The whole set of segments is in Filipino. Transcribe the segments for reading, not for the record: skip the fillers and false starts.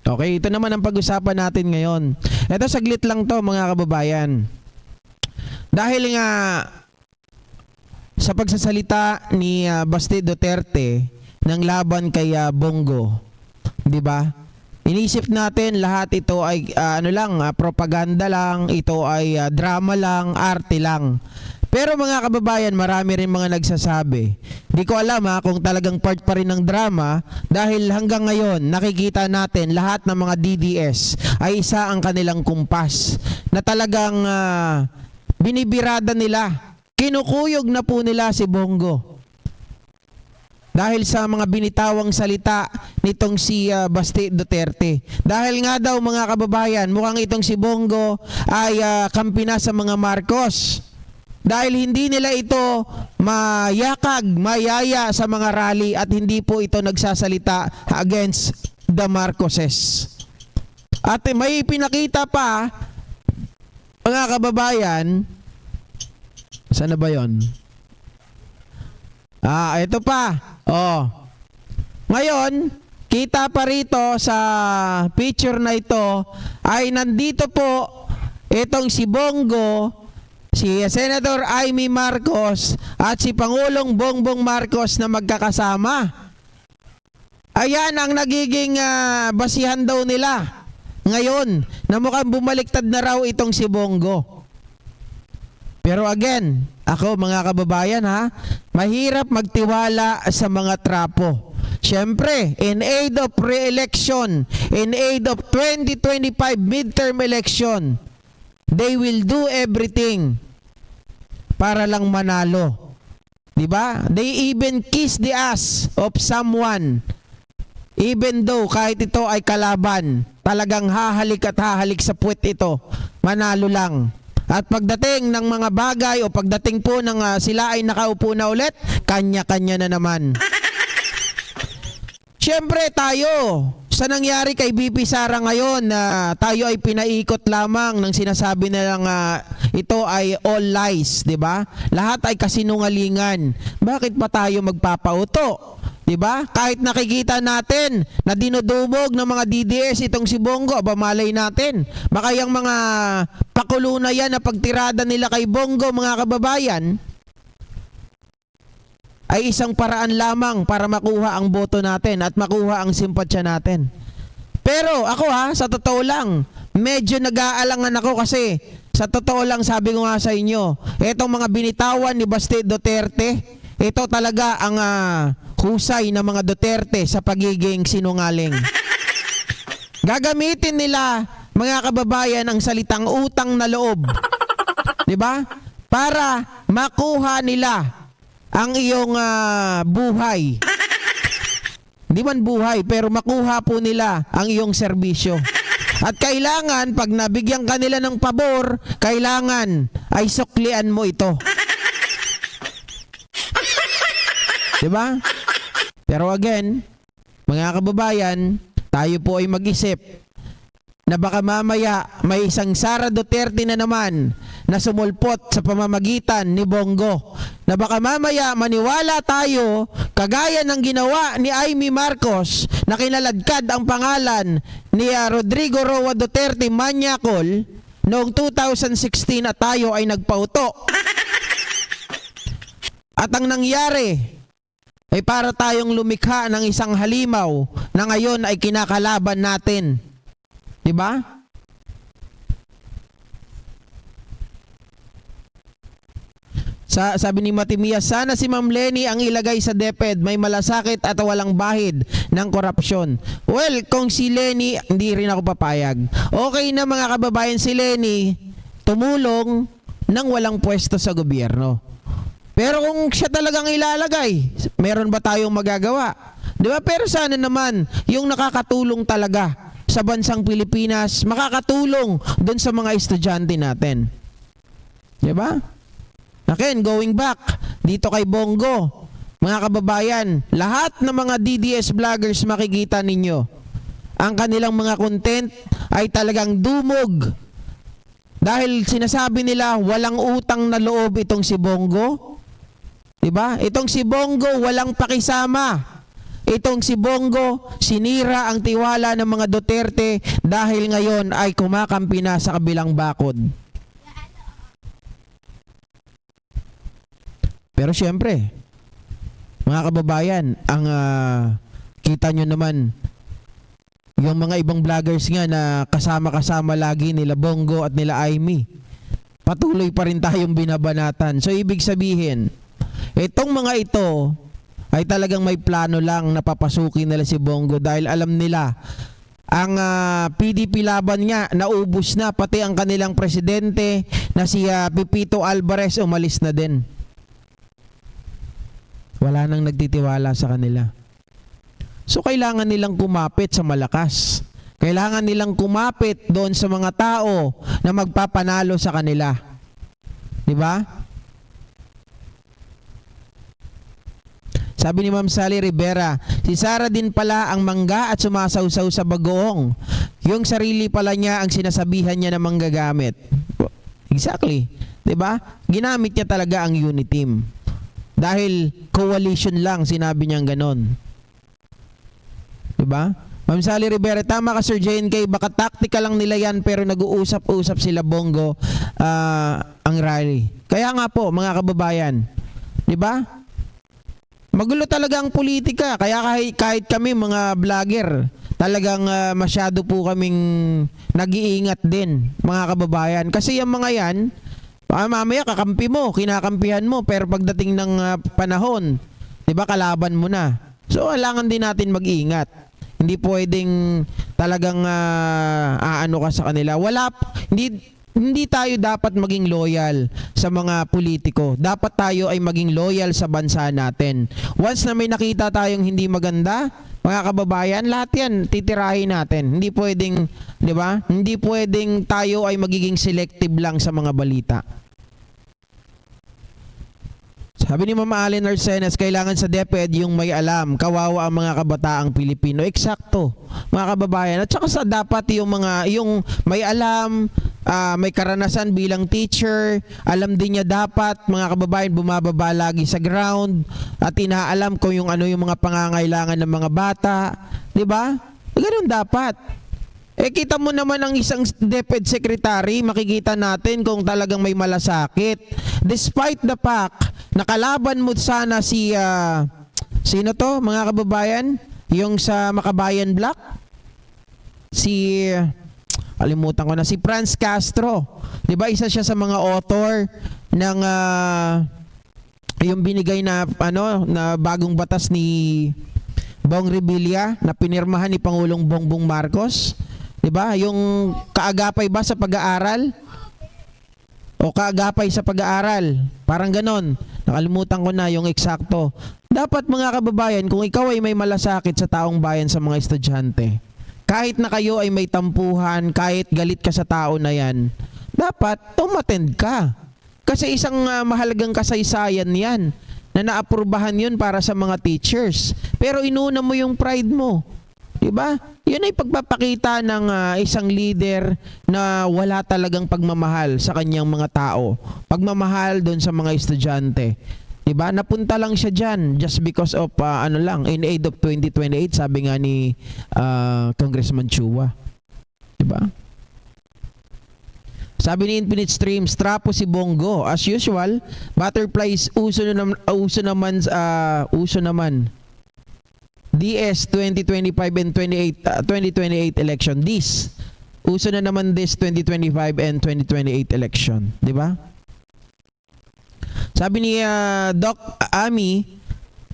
Okay, ito naman ang pag-usapan natin ngayon. Ito saglit lang to mga kababayan. Dahil nga sa pagsasalita ni Basti Duterte ng laban kay Bongo, 'di ba? Inisip natin lahat ito ay propaganda lang, ito ay drama lang, arte lang. Pero mga kababayan, marami rin mga nagsasabi. Di ko alam kung talagang part pa rin ng drama dahil hanggang ngayon nakikita natin lahat ng mga DDS ay isa ang kanilang kumpas na talagang binibirada nila. Kinukuyog na po nila si Bongo. Dahil sa mga binitawang salita nitong si Basti Duterte. Dahil nga daw mga kababayan, mukhang itong si Bongo ay kampi na sa mga Marcos. Dahil hindi nila ito mayaya sa mga rally at hindi po ito nagsasalita against the Marcoses. At may pinakita pa, mga kababayan, saan na ba yun? Ito pa. Ngayon, kita pa rito sa picture na ito ay nandito po itong si Bongo, si Senator Amy Marcos at si Pangulong Bongbong Marcos na magkakasama. Ayan ang nagiging basihan daw nila ngayon na mukhang bumaliktad na raw itong si Bongo. Pero again, ako mga kababayan mahirap magtiwala sa mga trapo. Siyempre, in aid of re-election, in aid of 2025 midterm election, they will do everything para lang manalo. Diba? They even kiss the ass of someone. Even though kahit ito ay kalaban, talagang hahalik at hahalik sa puwet ito. Manalo lang. At pagdating ng mga bagay o pagdating po ng sila ay nakaupo na ulit, kanya-kanya na naman. Siyempre tayo, sa nangyari kay BP Sara ngayon na tayo ay pinaikot lamang ng sinasabi nilang ito ay all lies, 'di ba? Lahat ay kasinungalingan. Bakit pa tayo magpapauto? 'Di ba? Kahit nakikita natin na dinudumog ng mga DDS itong si Bongo, malay natin. Baka yung mga pakulo na yan na pagtirada nila kay Bongo, mga kababayan, ay isang paraan lamang para makuha ang boto natin at makuha ang simpatsya natin. Pero ako sa totoo lang, medyo nag-aalangan ako kasi sa totoo lang sabi ko nga sa inyo, etong mga binitawan ni Basti Duterte, ito talaga ang husay ng mga Duterte sa pagiging sinungaling. Gagamitin nila, mga kababayan, ang salitang utang na loob. 'Di ba? Para makuha nila ang iyong buhay. Hindi man buhay, pero makuha po nila ang iyong serbisyo. At kailangan, pag nabigyan kanila ng pabor, kailangan ay suklian mo ito. Diba? Pero again, mga kababayan, tayo po ay mag-isip na baka mamaya may isang Sara Duterte na naman na sumulpot sa pamamagitan ni Bongo. Na baka mamaya maniwala tayo kagaya ng ginawa ni Amy Marcos na kinaladkad ang pangalan ni Rodrigo Roa Duterte Manyakol noong 2016 at tayo ay nagpauto. At ang nangyari ay para tayong lumikha ng isang halimaw na ngayon ay kinakalaban natin. Diba? Sabi ni Matimias, sana si Ma'am Leni ang ilagay sa DepEd, may malasakit at walang bahid ng korupsyon. Well, kung si Leni, hindi rin ako papayag. Okay na mga kababayan, si Leni tumulong nang walang pwesto sa gobyerno. Pero kung siya talagang ilalagay, meron ba tayong magagawa? Di ba? Pero sana naman, yung nakakatulong talaga sa bansang Pilipinas, makakatulong doon sa mga estudyante natin. Di ba? Again, going back, dito kay Bongo, mga kababayan, lahat ng mga DDS vloggers makikita ninyo, ang kanilang mga content ay talagang dumog. Dahil sinasabi nila, walang utang na loob itong si Bongo. Diba? Itong si Bongo walang pakisama. Itong si Bongo, sinira ang tiwala ng mga Duterte dahil ngayon ay kumakampi na sa kabilang bakod. Pero syempre, mga kababayan, ang kita nyo naman, yung mga ibang vloggers nga na kasama-kasama lagi nila Bongo at nila Aimee, patuloy pa rin tayong binabanatan. So ibig sabihin, itong mga ito ay talagang may plano lang na papasukin nila si Bongo dahil alam nila ang PDP laban nga naubos na, pati ang kanilang presidente na si Pepito Alvarez umalis na din. Wala nang nagtitiwala sa kanila. So kailangan nilang kumapit sa malakas. Kailangan nilang kumapit doon sa mga tao na magpapanalo sa kanila. 'Di ba? Sabi ni Ma'am Sally Rivera, si Sara din pala ang mangga at sumasawsaw sa bagoong. Yung sarili pala niya ang sinasabihan niya na manggagamit. Exactly. 'Di ba? Ginamit niya talaga ang unity team. Dahil coalition lang, sinabi niyang ganon. Diba? Ma'am Sally Rivera, tama ka Sir JNK, baka taktika lang nila yan pero nag-uusap-usap sila Bongo ang rally. Kaya nga po mga kababayan, diba? Magulo talaga ang politika, kaya kahit kami mga vlogger, talagang masyado po kaming nag-iingat din mga kababayan. Kasi yung mga yan, mamaya kakampi mo, kinakampihan mo, pero pagdating ng panahon, diba kalaban mo na. So kailangan din natin mag-iingat. Hindi pwedeng talagang aano ka sa kanila. Hindi tayo dapat maging loyal sa mga politiko. Dapat tayo ay maging loyal sa bansa natin. Once na may nakita tayong hindi maganda, mga kababayan, lahat yan titirahin natin. Hindi pwedeng, 'di ba? Hindi pwedeng tayo ay magiging selective lang sa mga balita. Sabi ni Mama Allen Arsenas, kailangan sa DepEd yung may alam, kawawa ang mga kabataang Pilipino. Eksakto, mga kababayan. At saka sa dapat yung may alam, may karanasan bilang teacher, alam din niya dapat, mga kababayan, bumababa lagi sa ground at inaalam kung yung mga pangangailangan ng mga bata. 'Di ba? Ganun dapat. Kita mo naman ang isang DepEd secretary, makikita natin kung talagang may malasakit. Despite the fact, nakalaban mo sana si, sino to mga kababayan? Yung sa Makabayan Black? Kalimutan ko na, si Franz Castro. Diba isa siya sa mga author ng, yung binigay na, na bagong batas ni Bong Revilla na pinirmahan ni Pangulong Bongbong Marcos. Diba? Yung kaagapay ba sa pag-aaral? O kaagapay sa pag-aaral? Parang ganon. Nakalimutan ko na yung eksakto. Dapat mga kababayan, kung ikaw ay may malasakit sa taong bayan sa mga estudyante, kahit na kayo ay may tampuhan, kahit galit ka sa tao na yan, dapat umattend ka. Kasi isang mahalagang kasaysayan yan na naaprubahan yun para sa mga teachers. Pero inuna mo yung pride mo. Diba? Yun ay pagpapakita ng isang leader na wala talagang pagmamahal sa kanyang mga tao. Pagmamahal doon sa mga estudyante. Diba? Napunta lang siya dyan just because of, in aid of 2028, sabi nga ni Congressman Chua. Diba? Sabi ni Infinite Streams, trapo si Bongo. As usual, butterflies uso naman. DS 2025 and 2028 election. This uso na naman this 2025 and 2028 election, 'di ba? Sabi ni Doc Ami,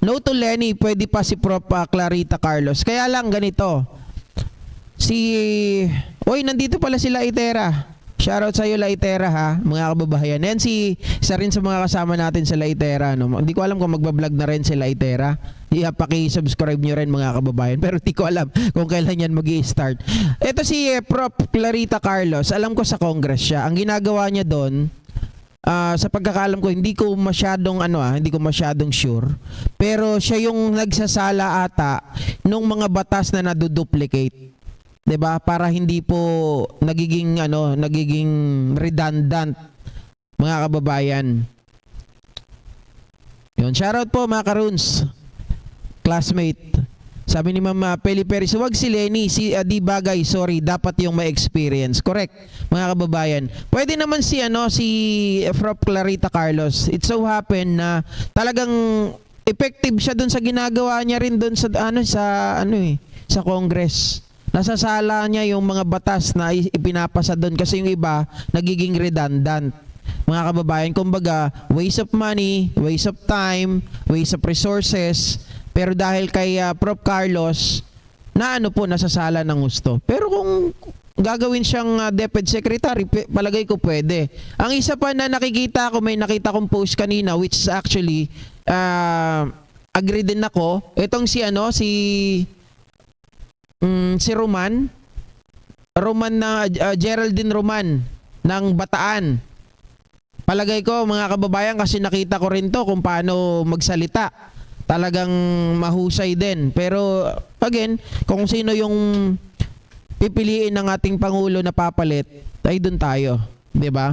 no to Lenny, pwede pa si Prof Clarita Carlos. Kaya lang ganito. Nandito pala si Laitera. Shoutout sa iyo Laitera ha, mga kababayan. Yan isa rin sa mga kasama natin sa Laitera, no. Hindi ko alam kung magba-vlog na rin si Laitera. Paki-subscribe nyo rin mga kababayan. Pero di ko alam kung kailan yan mag-i-start. Ito si Prof Clarita Carlos. Alam ko sa Congress siya. Ang ginagawa niya doon, sa pagkakalam ko, hindi ko masyadong sure. Pero siya yung nagsasala ata nung mga batas na naduduplicate. 'Di ba? Para hindi po nagiging redundant mga kababayan. Yun, shoutout po mga karuns. Classmate. Sabi ni Ma'am Peli Perez, wag si Lenny, di bagay, sorry, dapat yung may experience. Correct, mga kababayan. Pwede naman si Prof. Clarita Carlos. It so happen na talagang effective siya doon sa ginagawa niya rin doon sa Congress. Nasasala niya yung mga batas na ipinapasa doon kasi yung iba nagiging redundant. Mga kababayan, kumbaga, waste of money, waste of time, waste of resources. Pero dahil kay Prof. Carlos, nasasala ng gusto. Pero kung gagawin siyang DepEd Secretary, palagay ko pwede. Ang isa pa na nakikita ko, may nakita kong post kanina, which is actually, agree din ako, itong si Geraldine Roman ng Bataan. Palagay ko mga kababayan kasi nakita ko rin to kung paano magsalita. Talagang mahusay din. Pero again, kung sino yung pipiliin ng ating Pangulo na papalit, ay dun tayo. 'Di ba?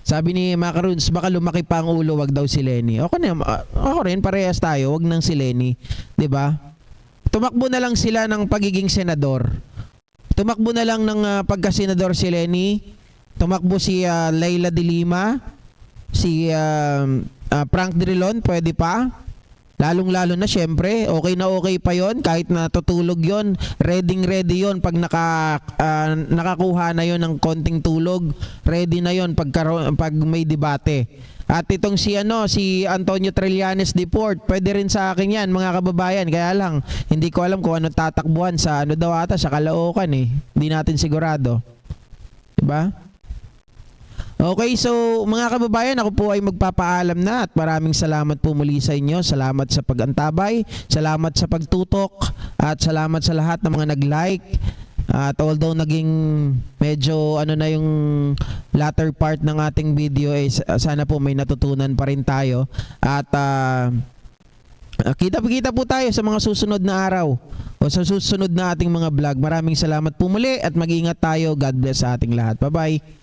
Sabi ni Macaroons, baka lumaki pa ang ulo, wag daw si Lenny. Ako rin, parehas tayo, wag nang si Lenny. 'Di ba? Tumakbo na lang sila ng pagiging senador. Tumakbo na lang ng pagka-senador si Lenny. Tumakbo si Leila de Lima, si Frank Drilon, pwede pa. Lalong-lalo na syempre, okay na okay pa yon kahit natutulog yon, ready yon pag nakakuha na yon ng konting tulog, ready na yon pag may debate. At itong si Antonio Trillanes Deport, pwede rin sa akin yan mga kababayan, kaya lang hindi ko alam kung ano tatakbuhan sa sa Caloocan Hindi natin sigurado. 'Di ba? Okay, so mga kababayan, ako po ay magpapaalam na at maraming salamat po muli sa inyo. Salamat sa pag-antabay, salamat sa pagtutok, at salamat sa lahat ng mga nag-like. At although naging medyo na yung latter part ng ating video, sana po may natutunan pa rin tayo. At kita po tayo sa mga susunod na araw o sa susunod na ating mga vlog. Maraming salamat po muli at mag-ingat tayo. God bless sa ating lahat. Bye-bye.